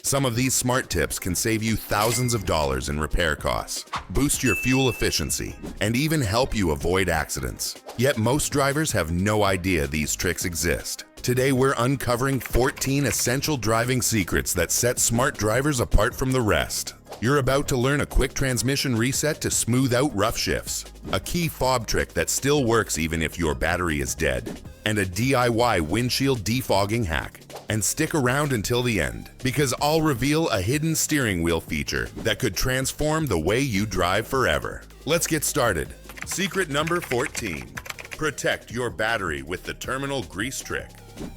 Some of these smart tips can save you thousands of dollars in repair costs, boost your fuel efficiency, and even help you avoid accidents. Yet most drivers have no idea these tricks exist. Today we're uncovering 14 essential driving secrets that set smart drivers apart from the rest. You're about to learn a quick transmission reset to smooth out rough shifts, a key fob trick that still works even if your battery is dead, and a DIY windshield defogging hack. And stick around until the end, because I'll reveal a hidden steering wheel feature that could transform the way you drive forever. Let's get started. Secret number 14. Protect your battery with the terminal grease trick.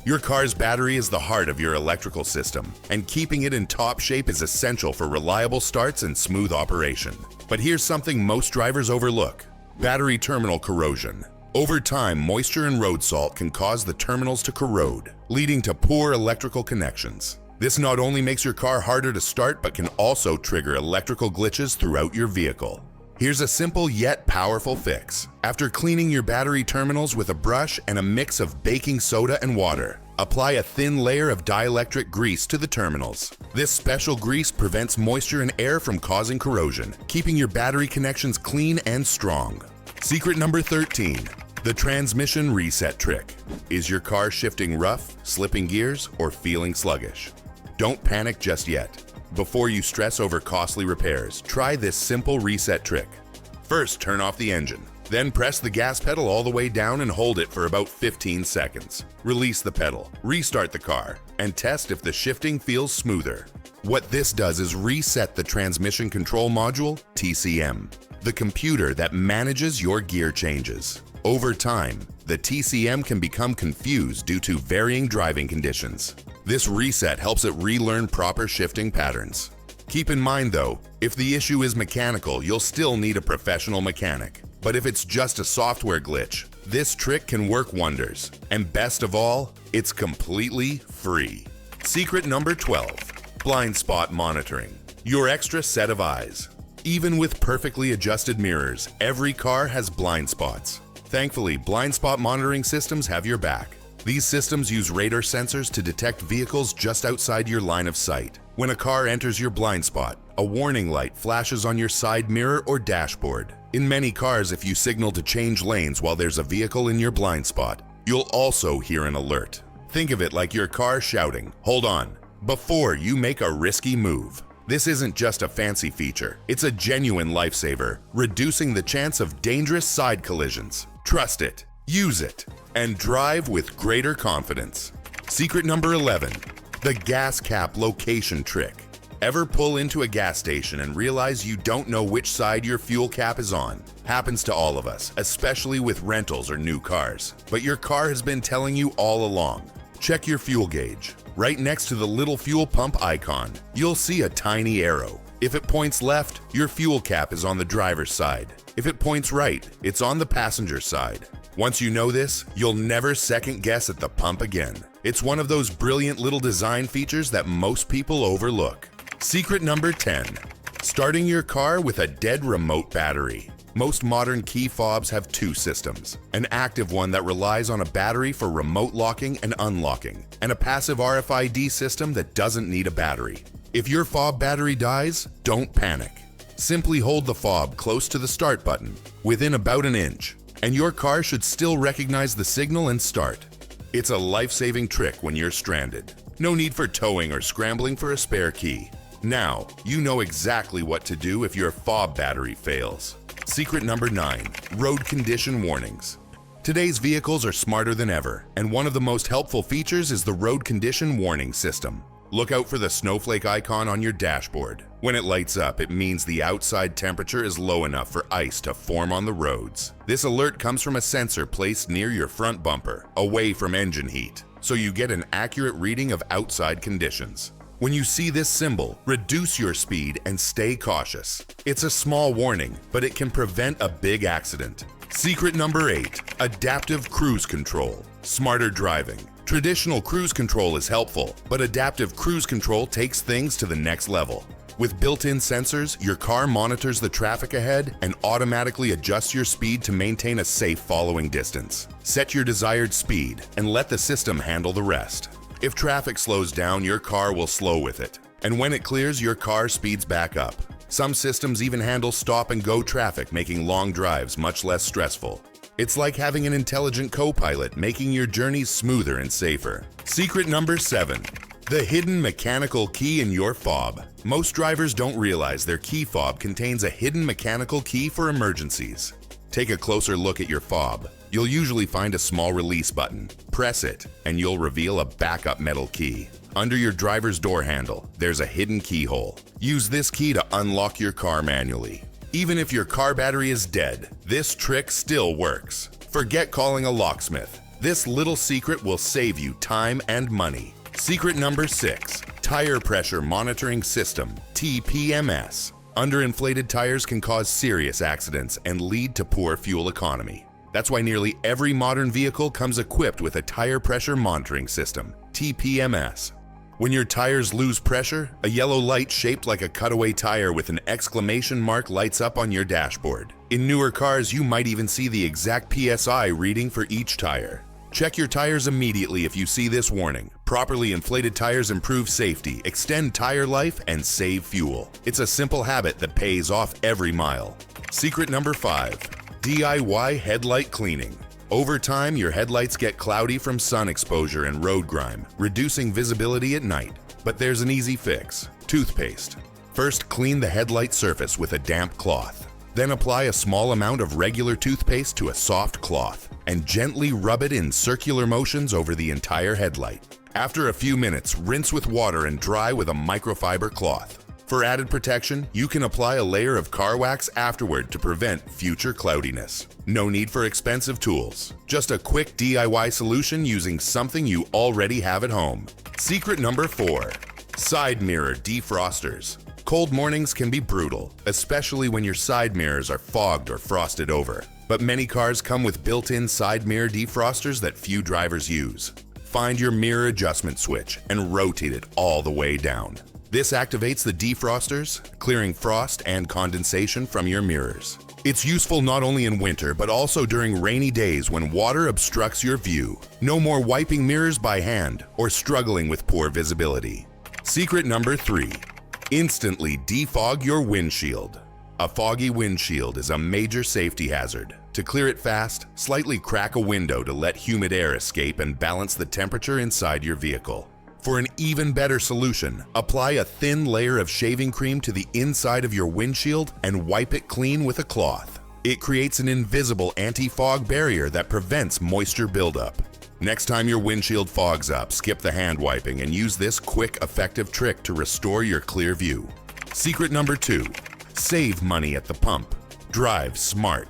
Your car's battery is the heart of your electrical system, and keeping it in top shape is essential for reliable starts and smooth operation. But here's something most drivers overlook: battery terminal corrosion. Over time, moisture and road salt can cause the terminals to corrode, leading to poor electrical connections. This not only makes your car harder to start, but can also trigger electrical glitches throughout your vehicle. Here's a simple yet powerful fix. After cleaning your battery terminals with a brush and a mix of baking soda and water, apply a thin layer of dielectric grease to the terminals. This special grease prevents moisture and air from causing corrosion, keeping your battery connections clean and strong. Secret number 13. The transmission reset trick. Is your car shifting rough, slipping gears, or feeling sluggish? Don't panic just yet. Before you stress over costly repairs, try this simple reset trick. First, turn off the engine. Then press the gas pedal all the way down and hold it for about 15 seconds. Release the pedal, restart the car, and test if the shifting feels smoother. What this does is reset the transmission control module, TCM, the computer that manages your gear changes. Over time, the TCM can become confused due to varying driving conditions. This reset helps it relearn proper shifting patterns. Keep in mind though, if the issue is mechanical, you'll still need a professional mechanic. But if it's just a software glitch, this trick can work wonders. And best of all, it's completely free. Secret number 12. Blind spot monitoring. Your extra set of eyes. Even with perfectly adjusted mirrors, every car has blind spots. Thankfully, blind spot monitoring systems have your back. These systems use radar sensors to detect vehicles just outside your line of sight. When a car enters your blind spot, a warning light flashes on your side mirror or dashboard. In many cars, if you signal to change lanes while there's a vehicle in your blind spot, you'll also hear an alert. Think of it like your car shouting, "Hold on," before you make a risky move. This isn't just a fancy feature, it's a genuine lifesaver, reducing the chance of dangerous side collisions. Trust it, use it, and drive with greater confidence. Secret number 11. The gas cap location trick. Ever pull into a gas station and realize you don't know which side your fuel cap is on? Happens to all of us, especially with rentals or new cars. But your car has been telling you all along. Check your fuel gauge. Right next to the little fuel pump icon, you'll see a tiny arrow. If it points left, your fuel cap is on the driver's side. If it points right, it's on the passenger side. Once you know this, you'll never second guess at the pump again. It's one of those brilliant little design features that most people overlook. Secret number 10. Starting your car with a dead remote battery. Most modern key fobs have two systems: an active one that relies on a battery for remote locking and unlocking, and a passive RFID system that doesn't need a battery. If your fob battery dies, don't panic. Simply hold the fob close to the start button, within about an inch, and your car should still recognize the signal and start. It's a life-saving trick when you're stranded. No need for towing or scrambling for a spare key. Now, you know exactly what to do if your fob battery fails. Secret number 9. Road condition warnings. Today's vehicles are smarter than ever, and one of the most helpful features is the road condition warning system. Look out for the snowflake icon on your dashboard. When it lights up, it means the outside temperature is low enough for ice to form on the roads. This alert comes from a sensor placed near your front bumper, away from engine heat, so you get an accurate reading of outside conditions. When you see this symbol, reduce your speed and stay cautious. It's a small warning, but it can prevent a big accident. Secret number 8. Adaptive cruise control. Smarter driving. Traditional cruise control is helpful, but adaptive cruise control takes things to the next level. With built-in sensors, your car monitors the traffic ahead and automatically adjusts your speed to maintain a safe following distance. Set your desired speed and let the system handle the rest. If traffic slows down, your car will slow with it. And when it clears, your car speeds back up. Some systems even handle stop-and-go traffic, making long drives much less stressful. It's like having an intelligent co-pilot, making your journeys smoother and safer. Secret number 7. The hidden mechanical key in your fob. Most drivers don't realize their key fob contains a hidden mechanical key for emergencies. Take a closer look at your fob. You'll usually find a small release button. Press it, and you'll reveal a backup metal key. Under your driver's door handle, there's a hidden keyhole. Use this key to unlock your car manually. Even if your car battery is dead, this trick still works. Forget calling a locksmith. This little secret will save you time and money. Secret number 6. Tire Pressure Monitoring System, TPMS. Underinflated tires can cause serious accidents and lead to poor fuel economy. That's why nearly every modern vehicle comes equipped with a Tire Pressure Monitoring System, TPMS. When your tires lose pressure, a yellow light shaped like a cutaway tire with an exclamation mark lights up on your dashboard. In newer cars, you might even see the exact PSI reading for each tire. Check your tires immediately if you see this warning. Properly inflated tires improve safety, extend tire life, and save fuel. It's a simple habit that pays off every mile. Secret number 5. DIY headlight cleaning. Over time, your headlights get cloudy from sun exposure and road grime, reducing visibility at night. But there's an easy fix: toothpaste. First, clean the headlight surface with a damp cloth. Then apply a small amount of regular toothpaste to a soft cloth and gently rub it in circular motions over the entire headlight. After a few minutes, rinse with water and dry with a microfiber cloth. For added protection, you can apply a layer of car wax afterward to prevent future cloudiness. No need for expensive tools. Just a quick DIY solution using something you already have at home. Secret number 4. Side mirror defrosters. Cold mornings can be brutal, especially when your side mirrors are fogged or frosted over. But many cars come with built-in side mirror defrosters that few drivers use. Find your mirror adjustment switch and rotate it all the way down. This activates the defrosters, clearing frost and condensation from your mirrors. It's useful not only in winter, but also during rainy days when water obstructs your view. No more wiping mirrors by hand or struggling with poor visibility. Secret number 3. Instantly defog your windshield. A foggy windshield is a major safety hazard. To clear it fast, slightly crack a window to let humid air escape and balance the temperature inside your vehicle. For an even better solution, apply a thin layer of shaving cream to the inside of your windshield and wipe it clean with a cloth. It creates an invisible anti-fog barrier that prevents moisture buildup. Next time your windshield fogs up, skip the hand wiping and use this quick, effective trick to restore your clear view. Secret number 2. Save money at the pump. Drive smart.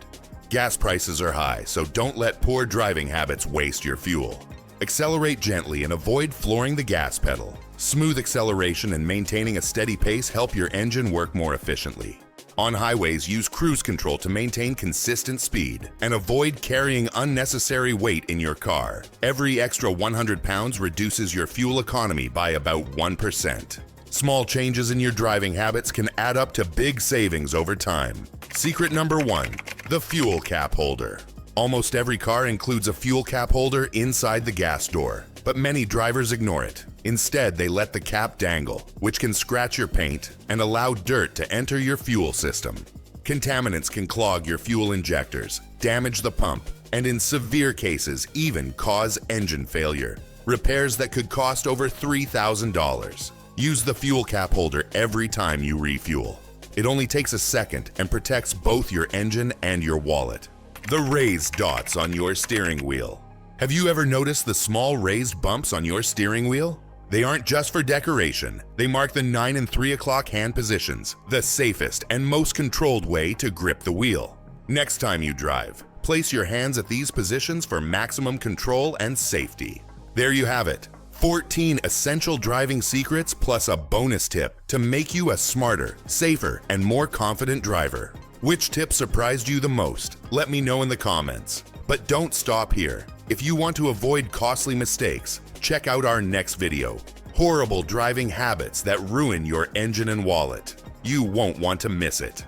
Gas prices are high, so don't let poor driving habits waste your fuel. Accelerate gently and avoid flooring the gas pedal. Smooth acceleration and maintaining a steady pace help your engine work more efficiently. On highways, use cruise control to maintain consistent speed and avoid carrying unnecessary weight in your car. Every extra 100 pounds reduces your fuel economy by about 1%. Small changes in your driving habits can add up to big savings over time. Secret number 1. The fuel cap holder. Almost every car includes a fuel cap holder inside the gas door, but many drivers ignore it. Instead, they let the cap dangle, which can scratch your paint and allow dirt to enter your fuel system. Contaminants can clog your fuel injectors, damage the pump, and in severe cases, even cause engine failure. Repairs that could cost over $3,000. Use the fuel cap holder every time you refuel. It only takes a second and protects both your engine and your wallet. The raised dots on your steering wheel. Have you ever noticed the small raised bumps on your steering wheel? They aren't just for decoration. They mark the 9 and 3 o'clock hand positions, the safest and most controlled way to grip the wheel. Next time you drive, place your hands at these positions for maximum control and safety. There you have it. 14 essential driving secrets plus a bonus tip to make you a smarter, safer, and more confident driver. Which tip surprised you the most? Let me know in the comments. But don't stop here. If you want to avoid costly mistakes, check out our next video, Horrible Driving Habits That Ruin Your Engine and Wallet. You won't want to miss it.